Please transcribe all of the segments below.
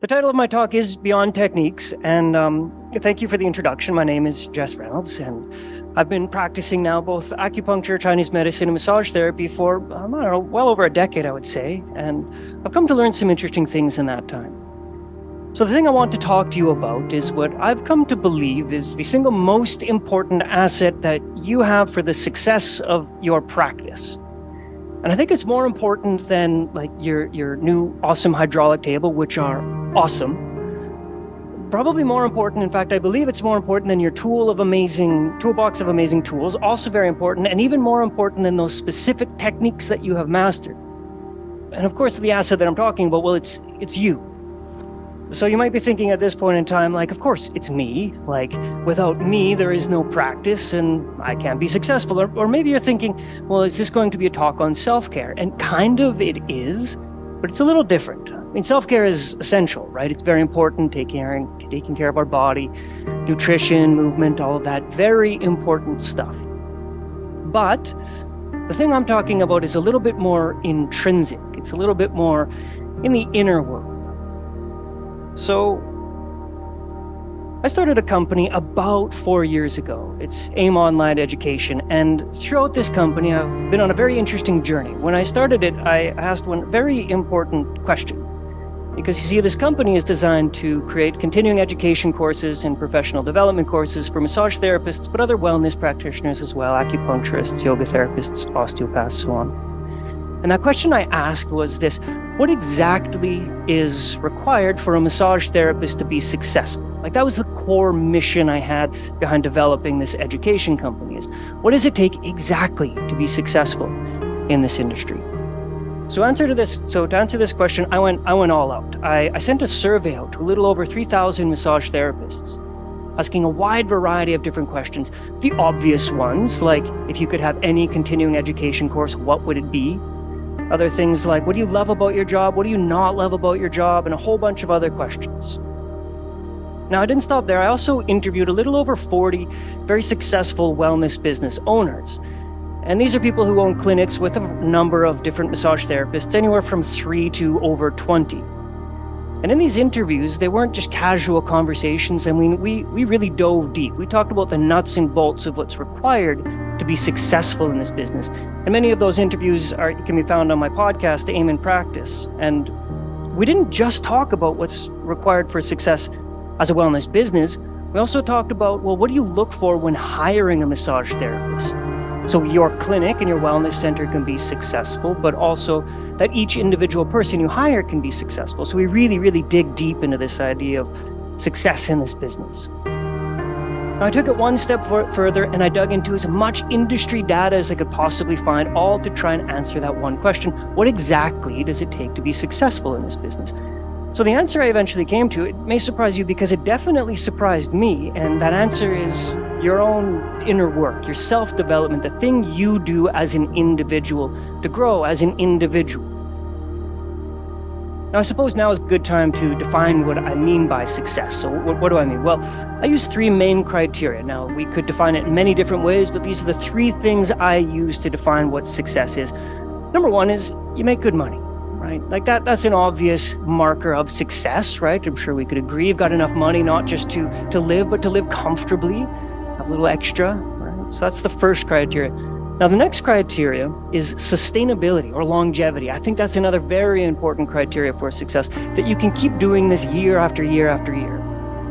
The title of my talk is Beyond Techniques, and thank you for the introduction. My name is Jess Reynolds, and I've been practicing now both acupuncture, Chinese medicine, and massage therapy for, I don't know, well over a decade, I would say, and I've come to learn some interesting things in that time. So the thing I want to talk to you about is what I've come to believe is the single most important asset that you have for the success of your practice. And I think it's more important than like your new awesome hydraulic table, which are awesome. Probably more important, in fact, I believe it's more important than your toolbox of amazing tools, also very important, and even more important than those specific techniques that you have mastered. And of course, the asset that I'm talking about, well, it's you. So you might be thinking at this point in time, like, of course, it's me. Like, without me, there is no practice and I can't be successful. Or maybe you're thinking, well, is this going to be a talk on self-care? And kind of it is, but it's a little different. I mean, self-care is essential, right? It's very important, taking care of our body, nutrition, movement, all of that, very important stuff. But the thing I'm talking about is a little bit more intrinsic. It's a little bit more in the inner world. So I started a company about 4 years ago. It's AIM Online Education. And throughout this company, I've been on a very interesting journey. When I started it, I asked one very important question. Because you see, this company is designed to create continuing education courses and professional development courses for massage therapists, but other wellness practitioners as well, acupuncturists, yoga therapists, osteopaths, so on. And that question I asked was this: what exactly is required for a massage therapist to be successful? Like, that was the core mission I had behind developing this education company, is what does it take exactly to be successful in this industry? So to answer this question, I went all out. I sent a survey out to a little over 3,000 massage therapists, asking a wide variety of different questions. The obvious ones, like, if you could have any continuing education course, what would it be? Other things like, what do you love about your job? What do you not love about your job? And a whole bunch of other questions. Now, I didn't stop there. I also interviewed a little over 40 very successful wellness business owners. And these are people who own clinics with a number of different massage therapists, anywhere from 3 to over 20. And in these interviews, they weren't just casual conversations. I mean, we really dove deep. We talked about the nuts and bolts of what's required to be successful in this business. And many of those interviews can be found on my podcast, Aim in Practice. And we didn't just talk about what's required for success as a wellness business. We also talked about, well, what do you look for when hiring a massage therapist? So your clinic and your wellness center can be successful, but also that each individual person you hire can be successful. So we really dig deep into this idea of success in this business. Now, I took it one step further and I dug into as much industry data as I could possibly find, all to try and answer that one question: what exactly does it take to be successful in this business? So the answer I eventually came to, it may surprise you because it definitely surprised me, and that answer is your own inner work, your self-development, the thing you do as an individual to grow as an individual. Now, I suppose now is a good time to define what I mean by success. So what do I mean? Well, I use 3 main criteria. Now, we could define it in many different ways, but these are the 3 things I use to define what success is. Number 1 is you make good money. Right? Like that's an obvious marker of success, right? I'm sure we could agree. You've got enough money not just to live, but to live comfortably, have a little extra, right? So that's the first criteria. Now, the next criteria is sustainability or longevity. I think that's another very important criteria for success, that you can keep doing this year after year after year.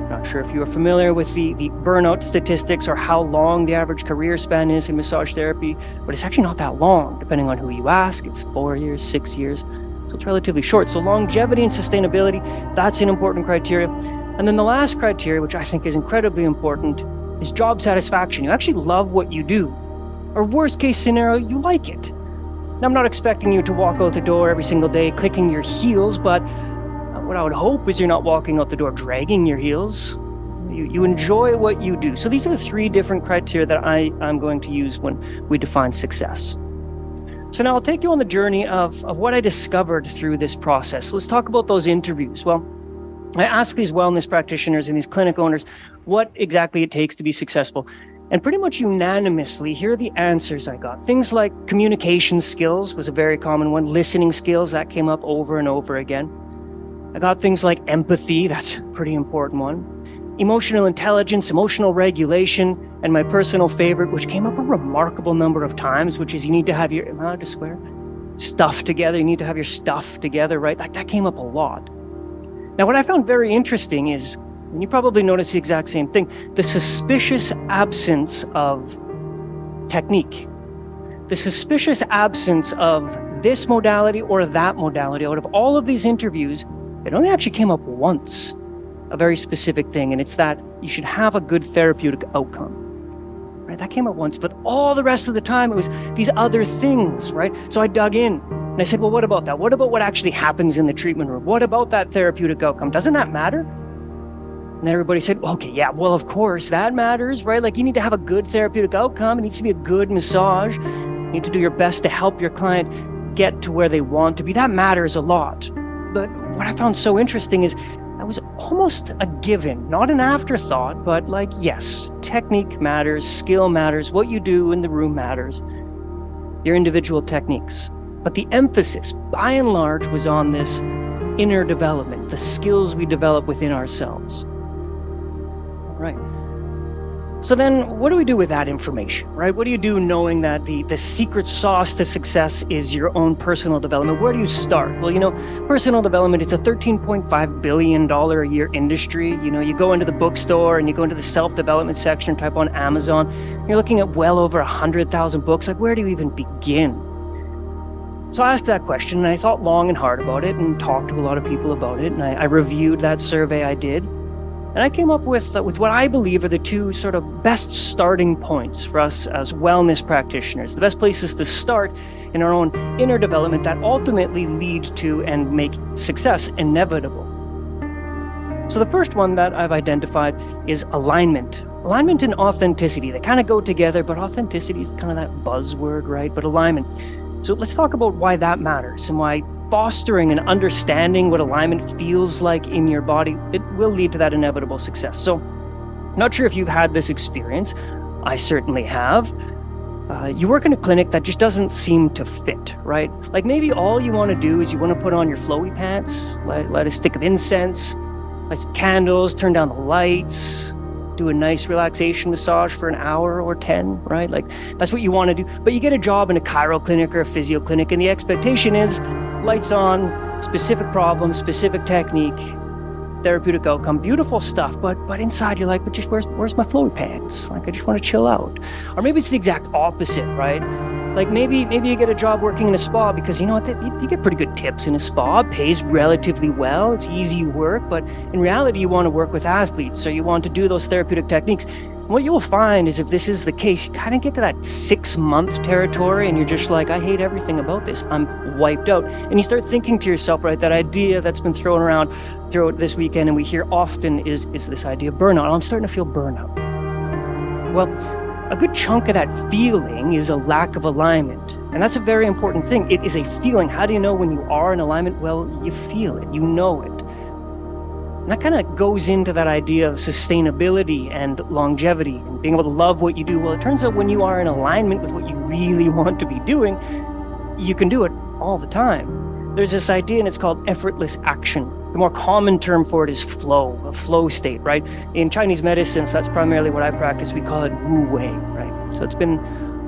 Not sure if you are familiar with the burnout statistics or how long the average career span is in massage therapy, but it's actually not that long, depending on who you ask. It's 4 years, 6 years. So it's relatively short. So longevity and sustainability, that's an important criteria. And then the last criteria, which I think is incredibly important, is job satisfaction. You actually love what you do. Or worst case scenario, you like it. Now, I'm not expecting you to walk out the door every single day clicking your heels, but what I would hope is you're not walking out the door dragging your heels. You enjoy what you do. So these are the 3 different criteria that I'm going to use when we define success. So now I'll take you on the journey of what I discovered through this process. Let's talk about those interviews. Well, I asked these wellness practitioners and these clinic owners what exactly it takes to be successful. And pretty much unanimously, here are the answers I got. Things like communication skills was a very common one. Listening skills, that came up over and over again. I got things like empathy, that's a pretty important one, emotional intelligence, emotional regulation, and my personal favorite, which came up a remarkable number of times, which is you need to have your, am I allowed to swear? Stuff together. You need to have your stuff together, right? Like that came up a lot. Now, what I found very interesting is, and you probably noticed the exact same thing, the suspicious absence of technique. The suspicious absence of this modality or that modality. Out of all of these interviews, it only actually came up once, a very specific thing, and it's that you should have a good therapeutic outcome. Right? That came up once, but all the rest of the time it was these other things, right? So I dug in and I said, well, what about that? What about what actually happens in the treatment room? What about that therapeutic outcome? Doesn't that matter? And then everybody said, okay, yeah, well, of course, that matters, right? Like you need to have a good therapeutic outcome. It needs to be a good massage. You need to do your best to help your client get to where they want to be. That matters a lot. But what I found so interesting is that was almost a given, not an afterthought, but like, yes, technique matters, skill matters, what you do in the room matters, your individual techniques. But the emphasis, by and large, was on this inner development, the skills we develop within ourselves. All right. So then what do we do with that information, right? What do you do knowing that the secret sauce to success is your own personal development? Where do you start? Well, personal development, it's a $13.5 billion a year industry. You go into the bookstore and you go into the self-development section, type on Amazon, you're looking at well over 100,000 books. Like, where do you even begin? So I asked that question and I thought long and hard about it and talked to a lot of people about it. And I reviewed that survey I did. And I came up with what I believe are the two sort of best starting points for us as wellness practitioners, the best places to start in our own inner development that ultimately lead to and make success inevitable. So the first one that I've identified is alignment. Alignment and authenticity, they kind of go together, but authenticity is kind of that buzzword, right? But alignment. So let's talk about why that matters and why fostering and understanding what alignment feels like in your body, it will lead to that inevitable success. So not sure if you've had this experience. I certainly have. You work in a clinic that just doesn't seem to fit, right? Like maybe all you want to do is you want to put on your flowy pants, light a stick of incense, light some candles, turn down the lights, do a nice relaxation massage for an hour or 10, right? Like that's what you want to do. But you get a job in a chiro clinic or a physio clinic, and the expectation is lights on, specific problem, specific technique, therapeutic outcome, beautiful stuff. But inside you're like, but just where's my flowy pants? Like I just want to chill out. Or maybe it's the exact opposite, right? Like maybe you get a job working in a spa because you know what, you get pretty good tips in a spa, it pays relatively well, it's easy work, but in reality you want to work with athletes, so you want to do those therapeutic techniques. And what you'll find is if this is the case, you kind of get to that 6-month territory and you're just like, I hate everything about this, I'm wiped out. And you start thinking to yourself, right, that idea that's been thrown around throughout this weekend and we hear often is this idea of burnout. I'm starting to feel burnout. Well, a good chunk of that feeling is a lack of alignment. And that's a very important thing. It is a feeling. How do you know when you are in alignment? Well, you feel it, you know it. And that kind of goes into that idea of sustainability and longevity and being able to love what you do. Well, it turns out when you are in alignment with what you really want to be doing, you can do it all the time. There's this idea and it's called effortless action. The more common term for it is flow, a flow state, right? In Chinese medicine, so that's primarily what I practice, we call it Wu Wei, right? So it's been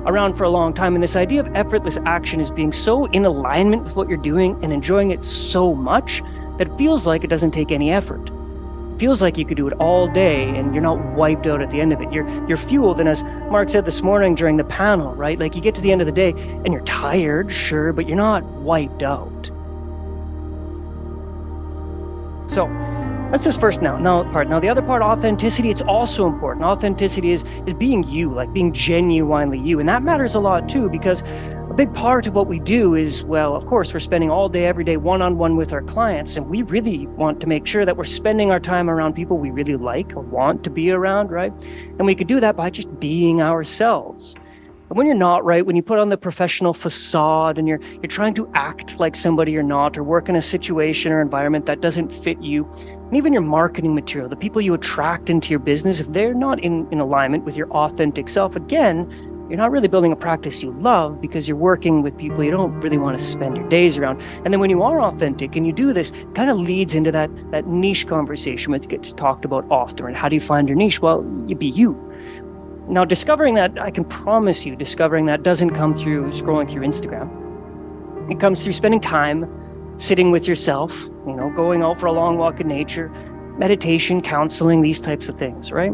around for a long time. And this idea of effortless action is being so in alignment with what you're doing and enjoying it so much that it feels like it doesn't take any effort. It feels like you could do it all day and you're not wiped out at the end of it. You're fueled. And as Mark said this morning during the panel, right? Like you get to the end of the day and you're tired, sure, but you're not wiped out. So that's this first part. Now the other part, authenticity, it's also important. Authenticity is being you, like being genuinely you. And that matters a lot too, because a big part of what we do is, well, of course, we're spending all day, every day, one-on-one with our clients. And we really want to make sure that we're spending our time around people we really like or want to be around, right? And we could do that by just being ourselves. And when you're not, right, when you put on the professional facade and you're trying to act like somebody you're not, or work in a situation or environment that doesn't fit you, and even your marketing material, the people you attract into your business, if they're not in alignment with your authentic self, again, you're not really building a practice you love because you're working with people you don't really want to spend your days around. And then when you are authentic and you do this, it kind of leads into that niche conversation which gets talked about often. And how do you find your niche? Well, you be you. Now, discovering that, I can promise you, discovering that doesn't come through scrolling through Instagram. It comes through spending time sitting with yourself, going out for a long walk in nature, meditation, counseling, these types of things, right?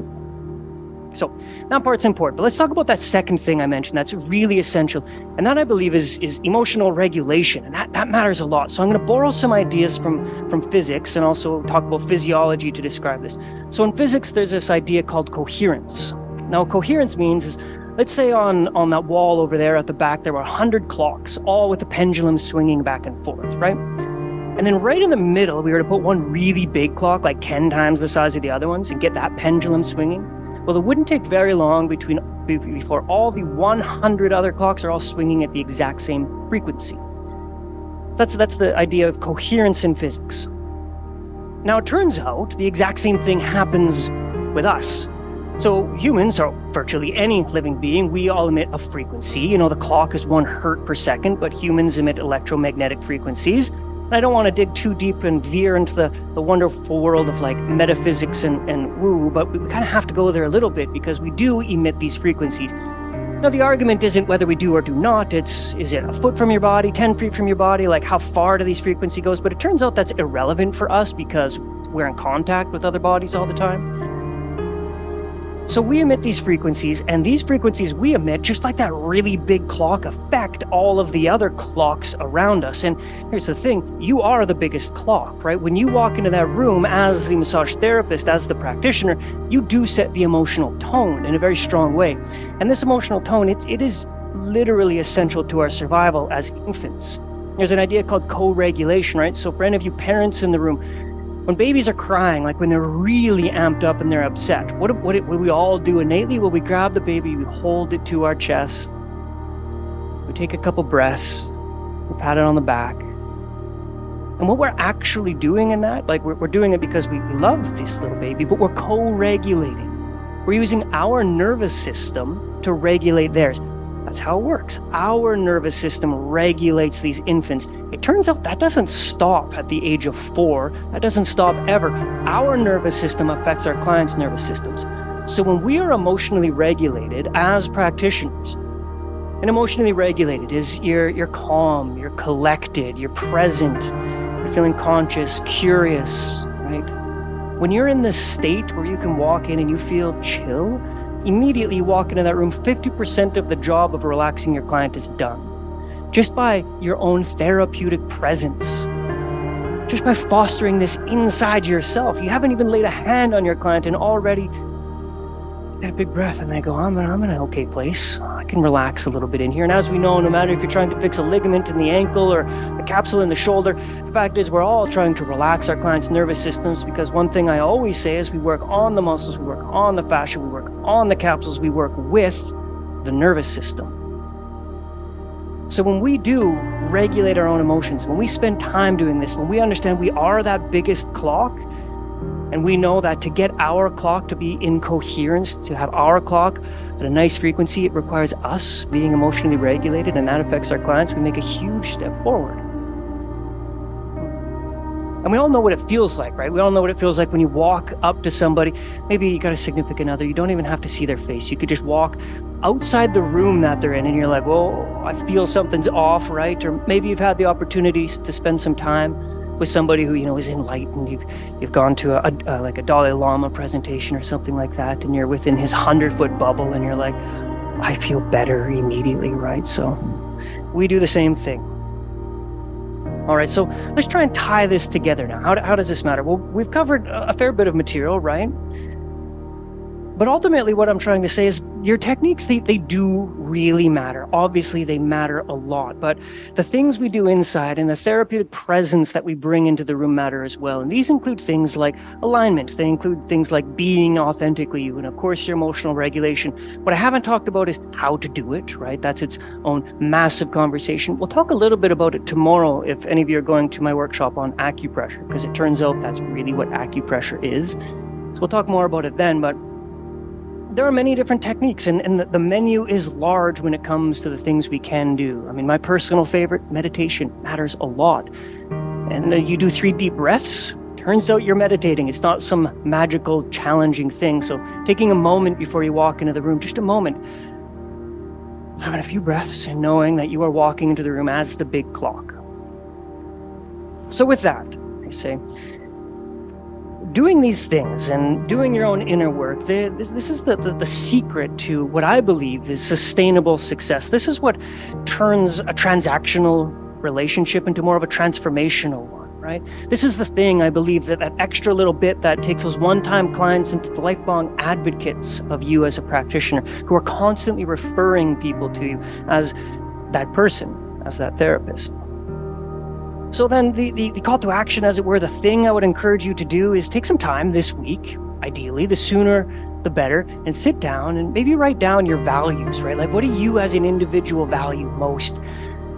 So that part's important, but let's talk about that second thing I mentioned that's really essential. And that, I believe, is emotional regulation. And that matters a lot. So I'm going to borrow some ideas from physics and also talk about physiology to describe this. So in physics, there's this idea called coherence. Now, coherence means let's say on that wall over there at the back, there were 100 clocks, all with the pendulum swinging back and forth, right? And then right in the middle, we were to put one really big clock, like 10 times the size of the other ones, and get that pendulum swinging. Well, it wouldn't take very long before all the 100 other clocks are all swinging at the exact same frequency. That's the idea of coherence in physics. Now, it turns out the exact same thing happens with us. So humans, or virtually any living being, we all emit a frequency. The clock is 1 hertz per second, but humans emit electromagnetic frequencies. And I don't want to dig too deep and veer into the wonderful world of like metaphysics and woo, but we kind of have to go there a little bit because we do emit these frequencies. Now, the argument isn't whether we do or do not. Is it a foot from your body, 10 feet from your body? Like, how far do these frequency goes? But it turns out that's irrelevant for us because we're in contact with other bodies all the time. So we emit these frequencies, and these frequencies we emit, just like that really big clock, affect all of the other clocks around us. And here's the thing, you are the biggest clock, right? When you walk into that room as the massage therapist, as the practitioner, you do set the emotional tone in a very strong way. And this emotional tone, it is literally essential to our survival as infants. There's an idea called co-regulation, right? So for any of you parents in the room, when babies are crying, like when they're really amped up and they're upset, what we all do innately? Well, we grab the baby, we hold it to our chest, we take a couple breaths, we pat it on the back. And what we're actually doing in that, like we're doing it because we love this little baby, but we're co-regulating. We're using our nervous system to regulate theirs. That's how it works. Our nervous system regulates these infants. It turns out that doesn't stop at the age of 4. That doesn't stop ever. Our nervous system affects our clients' nervous systems. So when we are emotionally regulated as practitioners, and emotionally regulated is you're calm, you're collected, you're present, you're feeling conscious, curious, right? When you're in this state where you can walk in and you feel chill, immediately you walk into that room, 50% of the job of relaxing your client is done. Just by your own therapeutic presence. Just by fostering this inside yourself. You haven't even laid a hand on your client and already get a big breath and they go, I'm in an okay place. I can relax a little bit in here. And as we know, no matter if you're trying to fix a ligament in the ankle or a capsule in the shoulder, the fact is we're all trying to relax our clients' nervous systems, because one thing I always say is we work on the muscles, we work on the fascia, we work on the capsules, we work with the nervous system. So when we do regulate our own emotions, when we spend time doing this, when we understand we are that biggest clock, and we know that to get our clock to be in coherence, to have our clock at a nice frequency, it requires us being emotionally regulated, and that affects our clients. We make a huge step forward. And we all know what it feels like, right? We all know what it feels like when you walk up to somebody. Maybe you got a significant other. You don't even have to see their face. You could just walk outside the room that they're in, and you're like, well, I feel something's off, right? Or maybe you've had the opportunities to spend some time with somebody who, is enlightened. You've gone to like a Dalai Lama presentation or something like that, and you're within his 100-foot bubble, and you're like, I feel better immediately, right? So we do the same thing. All right, so let's try and tie this together now. How does this matter? Well, we've covered a fair bit of material, right? But ultimately, what I'm trying to say is your techniques, they do really matter. Obviously, they matter a lot. But the things we do inside and the therapeutic presence that we bring into the room matter as well. And these include things like alignment. They include things like being authentically you. And of course, your emotional regulation. What I haven't talked about is how to do it, right? That's its own massive conversation. We'll talk a little bit about it tomorrow if any of you are going to my workshop on acupressure, because it turns out that's really what acupressure is. So we'll talk more about it then. But there are many different techniques, and the menu is large when it comes to the things we can do. I mean, my personal favorite, meditation, matters a lot. And you do 3 deep breaths. Turns out you're meditating. It's not some magical, challenging thing. So taking a moment before you walk into the room, just a moment, having a few breaths and knowing that you are walking into the room as the big clock. So with that, I say, doing these things and doing your own inner work, this is the secret to what I believe is sustainable success. This is what turns a transactional relationship into more of a transformational one, right? This is the thing, I believe, that extra little bit that takes those one-time clients into the lifelong advocates of you as a practitioner, who are constantly referring people to you as that person, as that therapist. So then the call to action, as it were, the thing I would encourage you to do is take some time this week, ideally, the sooner the better, and sit down and maybe write down your values, right? Like, what do you as an individual value most?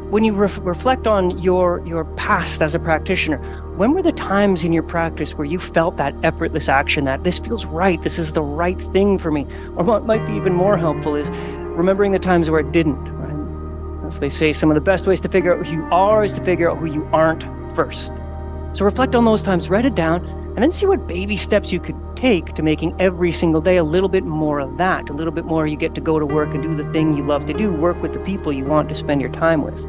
When you reflect on your past as a practitioner, when were the times in your practice where you felt that effortless action, that this feels right, this is the right thing for me? Or what might be even more helpful is remembering the times where it didn't, right? As they say, some of the best ways to figure out who you are is to figure out who you aren't first. So reflect on those times, write it down, and then see what baby steps you could take to making every single day a little bit more of that, a little bit more you get to go to work and do the thing you love to do, work with the people you want to spend your time with.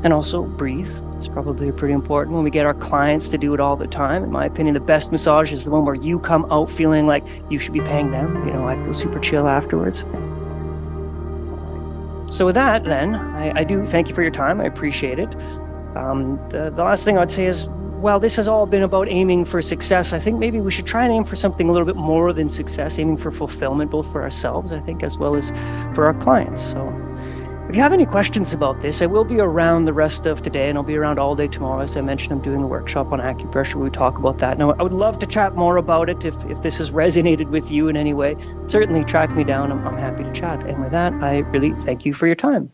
And also breathe. It's probably pretty important when we get our clients to do it all the time. In my opinion, the best massage is the one where you come out feeling like you should be paying them. You know, I feel super chill afterwards. So with that, then, I do thank you for your time. I appreciate it. The last thing I'd say is, while this has all been about aiming for success, I think maybe we should try and aim for something a little bit more than success, aiming for fulfillment, both for ourselves, I think, as well as for our clients. So if you have any questions about this, I will be around the rest of today, and I'll be around all day tomorrow. As I mentioned, I'm doing a workshop on acupressure where we talk about that. Now, I would love to chat more about it if this has resonated with you in any way. Certainly track me down. I'm happy to chat. And with that, I really thank you for your time.